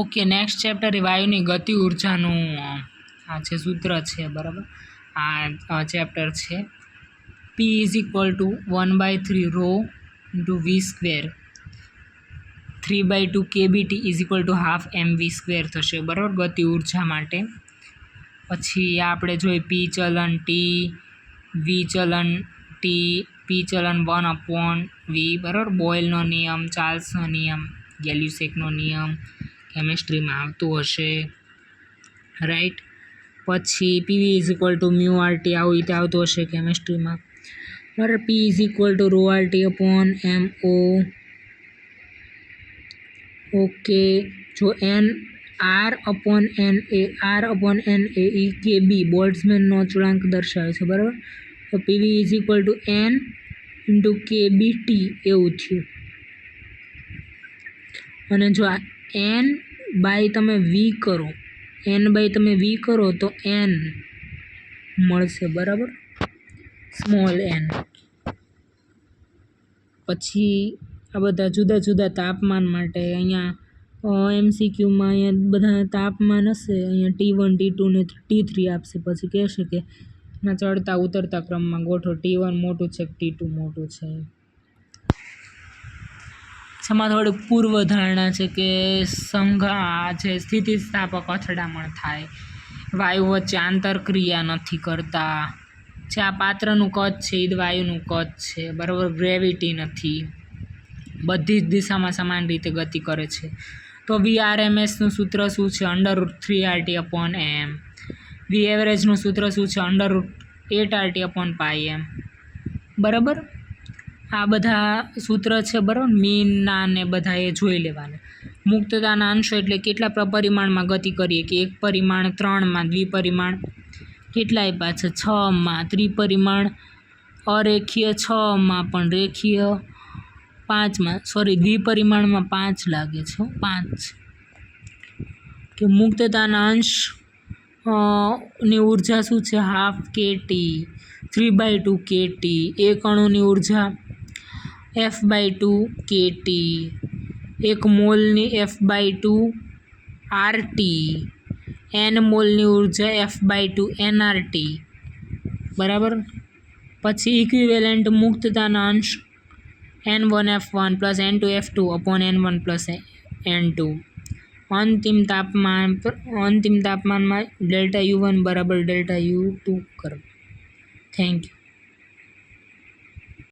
Okay next chapter वायुनी गति ऊर्जाનું આ જે સૂત્ર છે બરાબર આ ચેપ્ટર છે P = 1/3 rho into v square 3/2 kBT = half mv² થશે બરાબર ગતિ ઊર્જા માટે। પછી આપણે જોઈએ p ચલન t v ચલન t p ચલન 1/v બરાબર બોયલનો નિયમ ચાર્લ્સનો નિયમ ગેલ્યુસેકનો નિયમ કેમિસ્ટ્રીમાં આવતું હશે રાઈટ। પછી pv = μ RT આવું રીતે આવતું હશે કેમિસ્ટ્રીમાં બરાબર। p = ρRT/mo ઓકે જો n R/n એ એ kb બોલ્ટ્ઝમેનનો અચળાંક દર્શાવે છે બરાબર। તો pv = n × kbt એવું થયું અને જો આ n/v તમે v કરો તો n મળશે બરાબર સ્મોલ n। પછી આ બધા જુદા જુદા તાપમાન માટે અહીંયા MCQમાં અહીંયા બધા તાપમાન હશે અહીંયા T1 T2 ને T3 આપશે પછી કહેશે કે ના ચડતા ઉતરતા ક્રમમાં ગોઠવો T1 મોટું છે કે T2 મોટું છે। એમાં થોડીક પૂર્વધારણા છે કે જે સ્થિતિસ્થાપક અથડામણ થાય વાયુ વચ્ચે આંતરક્રિયા નથી કરતા જે આ પાત્રનું કદ છે એ વાયુનું કદ છે બરાબર ગ્રેવિટી નથી બધી જ દિશામાં સમાન રીતે ગતિ કરે છે। તો VRMSનું સૂત્ર શું છે √3RT/m VAVerageનું સૂત્ર શું છે √8RT/m બરાબર। આ બધા સૂત્ર છે બરાબર મીનના ને બધા એ જોઈ લેવાના। મુક્તતાના અંશો એટલે કેટલા પ્રપરિમાણમાં ગતિ કરીએ કે એક પરિમાણ 3માં દ્વિપરિમાણ કેટલા આપ્યા છે 6માં ત્રિપરિમાણ અરેખીય 6માં પણ રેખીય 5માં દ્વિપરિમાણમાં 5 લાગે છે 5 કે મુક્તતાના અંશ ની ઉર્જા શું છે હાફ kT 3/2 kT એક અણુની ઉર્જા f/2 kT એક મોલની f/2 RT n મોલની ઉર્જા f/2 nRT બરાબર। પછી ઇક્વિવેલન્ટ મુક્તતાના અંશ n1f1 + n2f2/n1 + n2 અંતિમ તાપમાનમાં ΔU1 = ΔU2 કરો। Thank you.